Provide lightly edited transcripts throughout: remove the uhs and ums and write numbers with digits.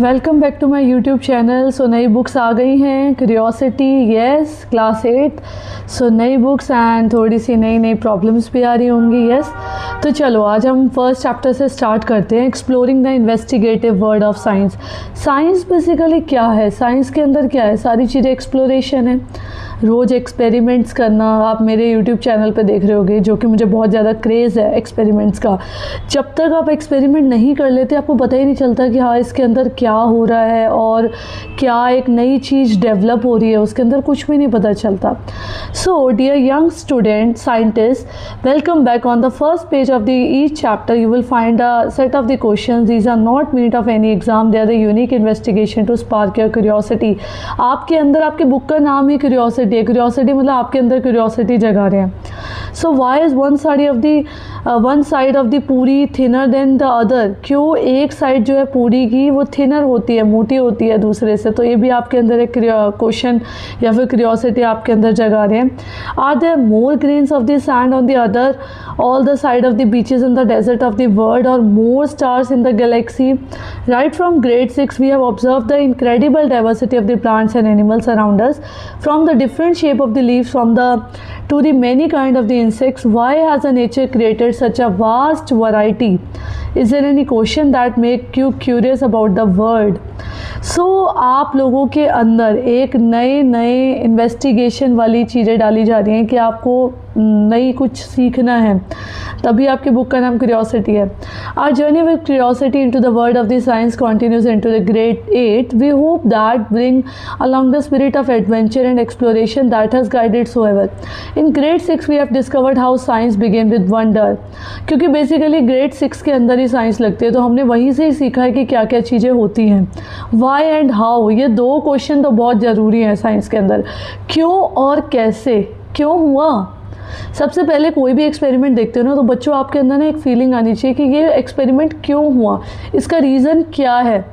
Welcome back to my YouTube channel. So नई books आ गई हैं, क्यूरियोसिटी, यस, क्लास 8। सो नई बुक्स एंड थोड़ी सी नई प्रॉब्लम्स भी आ रही होंगी, यस। तो चलो आज हम फर्स्ट चैप्टर से स्टार्ट करते हैं, exploring the investigative world of science. Science basically क्या है, साइंस के अंदर क्या है, सारी चीज़ें एक्सप्लोरेशन है। रोज़ एक्सपेरिमेंट्स करना, आप मेरे यूट्यूब चैनल पे देख रहे होगे, जो कि मुझे बहुत ज़्यादा क्रेज़ है एक्सपेरिमेंट्स का। जब तक आप एक्सपेरिमेंट नहीं कर लेते आपको पता ही नहीं चलता कि हाँ इसके अंदर क्या हो रहा है और क्या एक नई चीज़ डेवलप हो रही है, उसके अंदर कुछ भी नहीं पता चलता। So dear young student scientist, welcome back. On the first page of the each chapter you will find a set of the questions. These are not meet of any exam, they are the unique investigation to spark your curiosity. आपके अंदर, आपके book का नाम ही curiosity है। Curiosity मतलब आपके अंदर curiosity जगा रहे हैं। So why is one side of the puri thinner than the other. क्यों एक साइड जो है पूरी की वो थिनर होती है, मोटी होती है दूसरे से। तो ये भी आपके अंदर एक क्वेश्चन या फिर क्यूरियोसिटी आपके अंदर जगा रहे हैं। Are there more grains of the sand on the other all the side of the beaches in the desert of the world or more stars in the galaxy. Right from grade 6 we have observed the incredible diversity of the plants and animals around us, from the different shape of the leaves to the many kind of the insects. Why has the nature created such a vast variety? Is there any question that make you curious about the world? सो आप लोगों के अंदर एक नए investigation वाली चीज़ें डाली जा रही हैं कि आपको नई कुछ सीखना है, तभी आपकी बुक का नाम क्यूरियोसिटी है। Our journey with curiosity into the world of the science continues into the grade 8। We hope that bring along the spirit of adventure and exploration that has guided so ever. In grade 6 we have discovered how science began with wonder. क्योंकि basically grade 6 के अंदर ही science लगती है, तो हमने वहीं से ही सीखा है कि क्या क्या चीज़ें होती हैं। वाई एंड हाउ, ये दो क्वेश्चन तो बहुत ज़रूरी हैं साइंस के अंदर। क्यों और कैसे, क्यों हुआ। सबसे पहले कोई भी एक्सपेरिमेंट देखते हो ना, तो बच्चों आपके अंदर ना एक फीलिंग आनी चाहिए कि ये एक्सपेरिमेंट क्यों हुआ, इसका रीज़न क्या है।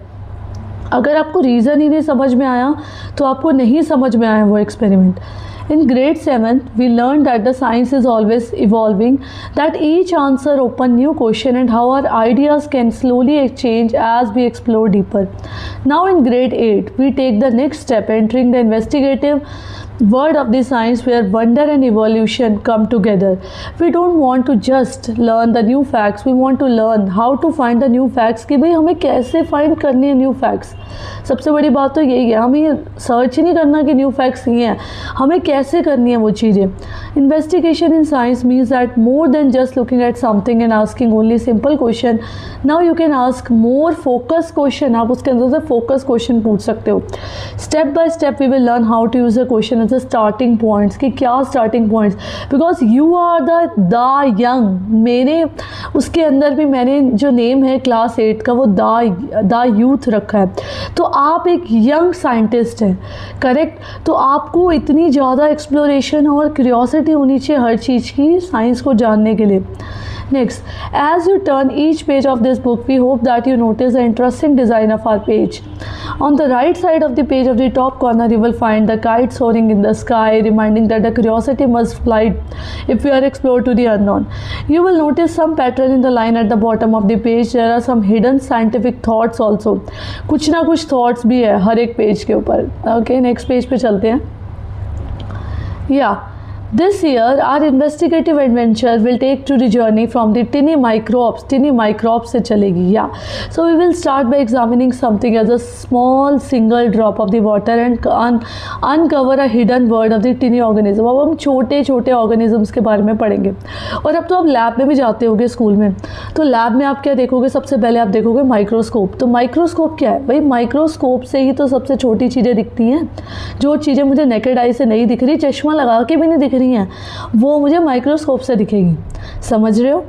अगर आपको रीज़न ही नहीं समझ में आया तो आपको नहीं समझ में आया वो experiment. In grade 7, we learned that the science is always evolving, that each answer open new question and how our ideas can slowly change as we explore deeper. Now in grade 8, we take the next step, entering the investigative world of the science where wonder and evolution come together. We don't want to just learn the new facts, we want to learn how to find the new facts कि भाई हमें कैसे find करनी है new facts। सबसे बड़ी बात तो यही है, हमें सर्च ही नहीं करना कि न्यू फैक्ट्स नहीं है, हमें कैसे करनी है वो चीज़ें। Investigation in science means that more than just looking at something and asking only simple question, now you can ask more focus question. आप उसके अंदर से फोकस क्वेश्चन पूछ सकते हो। Step by step we will learn how to use a question as a starting points, कि क्या starting points, because you are the young. मेरे उसके अंदर भी मैंने जो नेम है क्लास 8 का वो द यूथ रखा है। तो आप एक यंग साइंटिस्ट हैं, करेक्ट। तो आपको इतनी ज़्यादा एक्सप्लोरेशन और क्यूरियोसिटी होनी चाहिए हर चीज़ की, साइंस को जानने के लिए। Next, as you turn each page of this book, we hope that you notice the interesting design of our page. On the right side of the page of the top corner, you will find the kite soaring in the sky, reminding that the curiosity must fly if we are explored to the unknown. You will notice some pattern in the line at the bottom of the page. There are some hidden scientific thoughts also. कुछ ना कुछ thoughts भी है हर एक page के ऊपर। Okay, next page पे चलते हैं। Yeah. This year, our investigative adventure will take to the journey from the tiny microbes से चलेगी, yeah. So we will start by examining something as a small single drop of the water and uncover a hidden world of the tiny organism. अब हम छोटे छोटे organisms के बारे में पढ़ेंगे। और अब तो आप लैब में भी जाते होगे स्कूल में, तो लैब में आप क्या देखोगे, सबसे पहले आप देखोगे माइक्रोस्कोप। तो माइक्रोस्कोप क्या है भाई, माइक्रोस्कोप से ही तो सबसे छोटी चीज़ें दिखती हैं। जो चीज़ें मुझे नेकेड आई से नहीं दिख रही, चश्मा लगा के भी नहीं दिख रही हैं, वो मुझे माइक्रोस्कोप से दिखेगी। समझ रहे हो।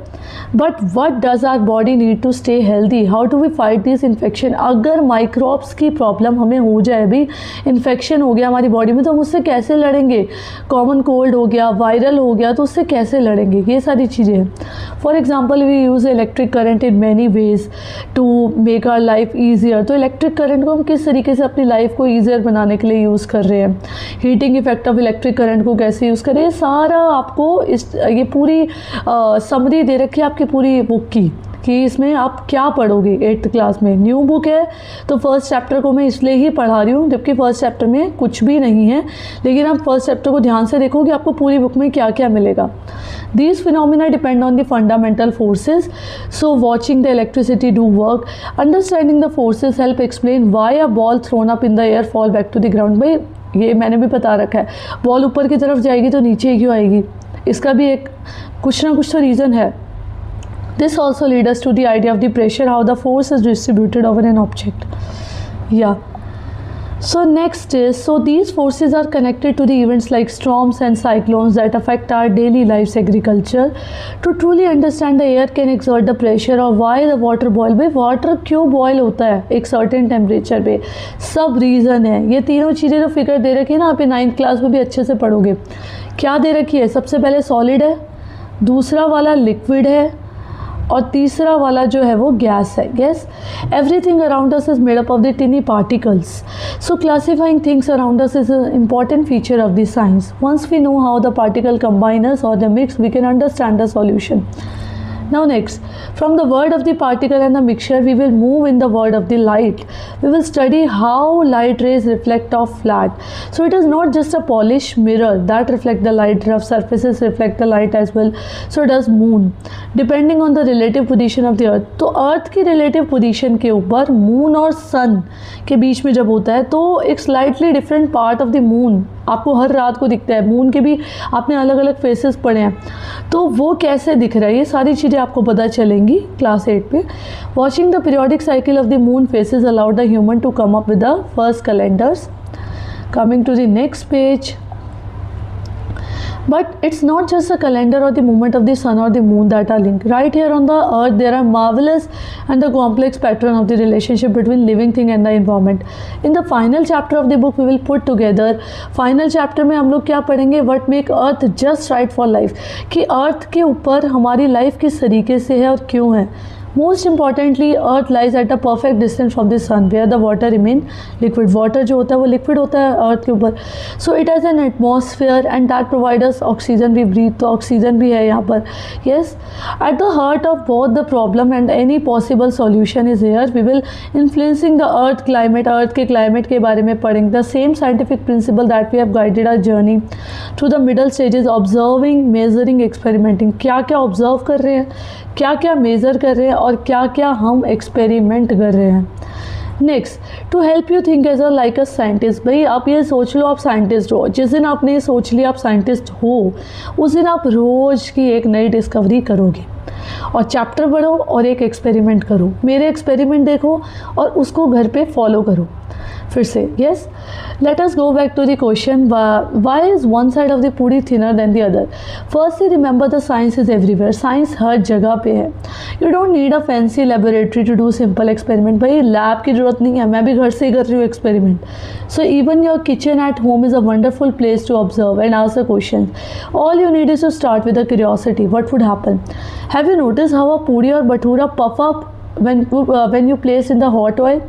But what does our body need to stay healthy, how do we fight this infection. अगर माइक्रोब्स की प्रॉब्लम हमें हो जाए, भी इन्फेक्शन हो गया हमारी बॉडी में, तो हम उससे कैसे लड़ेंगे। कॉमन कोल्ड हो गया, वायरल हो गया, तो उससे कैसे लड़ेंगे, ये सारी चीज़ें हैं। For example we use electric current in many ways to make our life easier. तो इलेक्ट्रिक करंट को हम किस तरीके से अपनी लाइफ को ईजियर बनाने के लिए यूज़ कर रहे हैं, heating effect of electric current को कैसे यूज़ करें, सारा आपको ये पूरी समरी दे रखी है आपकी पूरी बुक की। कि इसमें आप क्या पढ़ोगे 8th क्लास में। न्यू बुक है तो फर्स्ट चैप्टर को मैं इसलिए ही पढ़ा रही हूँ, जबकि फर्स्ट चैप्टर में कुछ भी नहीं है, लेकिन आप फर्स्ट चैप्टर को ध्यान से देखोगे आपको पूरी बुक में क्या क्या मिलेगा। These phenomena depend on the fundamental forces. So watching the electricity do work, understanding the forces help explain why a ball thrown up in the air fall back to the ground। भाई ये मैंने भी बता रखा है, ball ऊपर की तरफ जाएगी तो नीचे क्यों आएगी, इसका भी एक कुछ ना कुछ तो रीज़न है। This also leads us to the idea of the pressure, how the force is distributed over an object. Yeah. So next is, so these forces are connected to the events like storms and cyclones that affect our daily lives, agriculture. To truly understand the air can exert the pressure or why the water boil। भाई water क्यों boil होता है एक certain temperature पे, सब reason है। ये तीनों चीज़ें जो फिगर दे रखी है ना, आप 9th क्लास में भी अच्छे से पढ़ोगे। क्या दे रखी है, सबसे पहले सॉलिड है, दूसरा वाला लिक्विड है, और तीसरा वाला जो है वो गैस है। Gas, everything around us is made up of the टिनी particles. So classifying things around us is an important feature of this science. Once we know how the particle combines or the mix, we can understand the solution. Now next, from the world of the particle and the mixture, we will move in the world of the light. We will study how light rays reflect off flat. So it is not just a polished mirror that reflect the light, rough surfaces reflect the light as well. So does moon, depending on the relative position of the earth. तो अर्थ की relative position के ऊपर moon और सन के बीच में जब होता है तो एक slightly different part of the moon आपको हर रात को दिखता है। मून के भी आपने अलग अलग फेसेस पढ़े हैं, तो वो कैसे दिख रहा है ये सारी चीज़ें आपको पता चलेंगी क्लास 8 पे। Watching the periodic cycle of the moon phases allowed the human to come up with the first calendars. Coming to the next page. But it's not just the calendar or the movement of the sun or the moon that are linked. Right here on the earth there are marvelous and the complex pattern of the relationship between living thing and the environment. In the final chapter of the book we will put together, final chapter में हम लोग क्या पढ़ेंगे, what make earth just right for life, कि अर्थ के ऊपर हमारी life किस तरीके से है और क्यों है। Most importantly, Earth lies at a perfect distance from the sun, where the water remain liquid. Water जो होता है वो liquid होता है Earth के ऊपर. So it has an atmosphere and that provides us oxygen. We breathe, तो oxygen भी है यहाँ पर. Yes, at the heart of both the problem and any possible solution is here. We will influencing the Earth climate. Earth के climate के बारे में पढ़ेंगे. The same scientific principle that we have guided our journey through the middle stages, observing, measuring, experimenting. क्या क्या observe कर रहे हैं, क्या क्या मेज़र कर रहे हैं और क्या क्या हम एक्सपेरिमेंट कर रहे हैं। Next, to help you think as a like a scientist. भाई आप ये सोच लो आप साइंटिस्ट हो, जिस दिन आपने ये सोच लिया आप साइंटिस्ट हो उस दिन आप रोज़ की एक नई डिस्कवरी करोगे और चैप्टर पढ़ो और एक एक्सपेरिमेंट करो। मेरे एक्सपेरिमेंट देखो और उसको घर पे फॉलो करो। फिर से yes, let us go back to the question, why is one side of the puri thinner than the other. Firstly remember the science is everywhere. Science हर जगह पे है। You don't need a fancy laboratory to do simple experiment. भाई lab की ज़रूरत नहीं है, मैं भी घर से ही कर रही हूँ experiment. So even your kitchen at home is a wonderful place to observe and answer question. All you need is to start with a curiosity, what would happen. Have you notice how a puri और bhatura puff up when you place in the hot oil,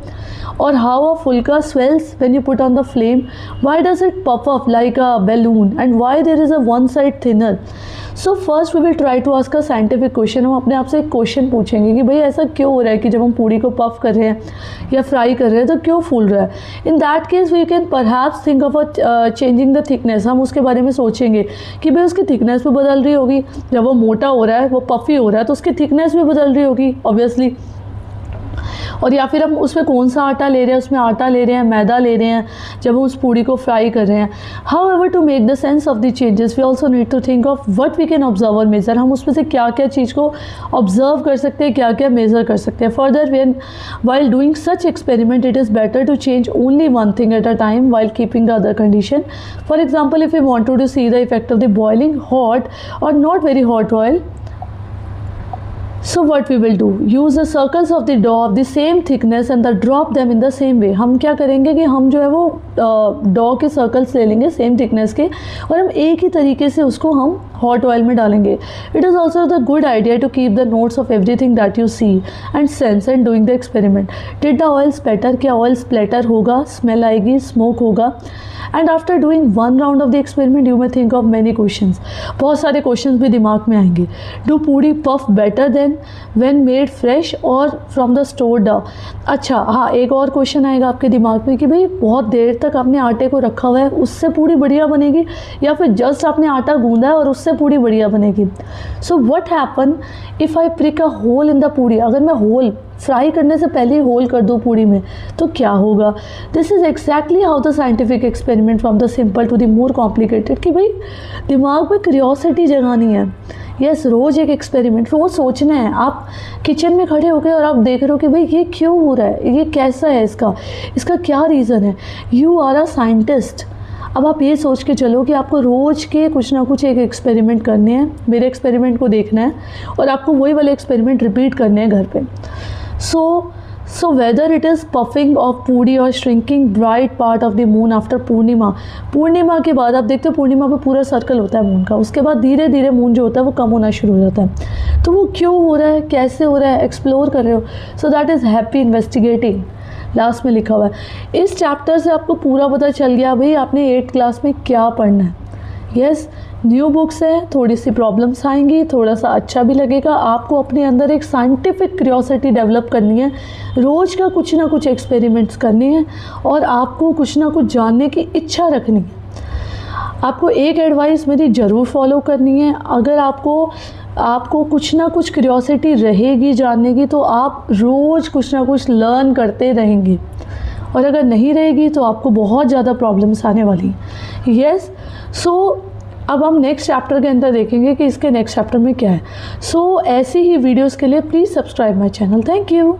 or how a fulka swells when you put on the flame? Why does it puff up like a balloon and why there is a one side thinner? So first we will try to ask a scientific question. हम अपने आप से एक question पूछेंगे कि भाई ऐसा क्यों हो रहा है कि जब हम पूड़ी को पफ कर रहे हैं या फ्राई कर रहे हैं तो क्यों फूल रहा है। In that case we can perhaps think of a changing the thickness. हम उसके बारे में सोचेंगे कि भाई उसकी थिकनेस भी बदल रही होगी, जब वो मोटा हो रहा है वो पफी हो रहा है तो उसकी थिकनेस भी बदल रही होगी ऑब्वियसली। और या फिर हम उसमें कौन सा आटा ले रहे हैं, उसमें आटा ले रहे हैं, मैदा ले रहे हैं जब हम उस पूड़ी को फ्राई कर रहे हैं। However to make the sense of the changes we also need to think of what we can observe और मेजर। हम उसमें से क्या क्या चीज़ को ऑब्जर्व कर सकते हैं, क्या क्या मेजर कर सकते हैं। Further when while doing such experiment it is better to change only one thing at a time while keeping the other condition. For example if you want to see the effect of the boiling hot or not very hot oil, so what we will do, use the circles of the dough of the same thickness and the drop them in the same way। हम क्या करेंगे कि हम जो है वो डॉ के सर्कल्स ले लेंगे सेम थिकनेस के और हम एक ही तरीके से उसको हम हॉट ऑयल में डालेंगे। It is also the good idea to keep the notes of everything that you see and sense and doing the experiment. Did the oil splatter, क्या ऑयल स्प्लैटर होगा, स्मेल आएगी, स्मोक होगा। And after doing one round of the experiment you may think of many questions. बहुत सारे questions भी दिमाग में आएंगे। Do puri puff better than when made fresh और फ्रॉम द स्टोर डो। अच्छा हाँ, एक और क्वेश्चन आएगा आपके दिमाग में कि भाई बहुत देर तक आपने आटे को रखा हुआ है, उससे पूड़ी बढ़िया बनेगी, या फिर जस्ट आपने आटा गूंदा है और उससे पूड़ी बढ़िया बनेगी। So what happen if I prick a hole in the puri. अगर मैं होल फ्राई करने से पहले ही होल कर दूँ पूड़ी में तो क्या होगा। This is exactly how the scientific experiment from the simple to the more complicated, कि भाई दिमाग में क्यूरियोसिटी जगानी है। यस, रोज़ एक एक्सपेरिमेंट, रोज़ सोचना है। आप किचन में खड़े हो गए और आप देख रहे हो कि भाई ये क्यों हो रहा है, ये कैसा है, इसका क्या रीज़न है। You are a scientist. अब आप ये सोच के चलो कि आपको रोज़ के कुछ ना कुछ एक एक्सपेरिमेंट करने हैं, मेरे एक्सपेरिमेंट को देखना है और आपको वही वाले एक्सपेरिमेंट रिपीट करने हैं घर पे। So whether it is puffing of पूड़ी और shrinking bright part of the moon after पूर्णिमा के बाद आप देखते हो पूर्णिमा पे पूरा सर्कल होता है मून का, उसके बाद धीरे धीरे मून जो होता है वो कम होना शुरू हो जाता है। तो वो क्यों हो रहा है, कैसे हो रहा है, एक्सप्लोर कर रहे हो। So that is happy investigating, last में लिखा हुआ है। इस चैप्टर से आपको पूरा पता चल गया भाई आपने 8th क्लास में क्या पढ़ना है। यस, न्यू बुक्स है, थोड़ी सी प्रॉब्लम्स आएंगी, थोड़ा सा अच्छा भी लगेगा। आपको अपने अंदर एक साइंटिफिक क्यूरियोसिटी डेवलप करनी है, रोज़ का कुछ ना कुछ एक्सपेरिमेंट्स करने हैं और आपको कुछ ना कुछ जानने की इच्छा रखनी है। आपको एक एडवाइस मेरी ज़रूर फॉलो करनी है। अगर आपको कुछ ना कुछ क्यूरियोसिटी रहेगी जानने की तो आप रोज़ कुछ ना कुछ लर्न करते रहेंगे, और अगर नहीं रहेगी तो आपको बहुत ज़्यादा प्रॉब्लम्स आने वाली हैं। यस, सो अब हम नेक्स्ट चैप्टर के अंदर देखेंगे कि इसके नेक्स्ट चैप्टर में क्या है। सो ऐसी ही वीडियोस के लिए please subscribe my channel. Thank you.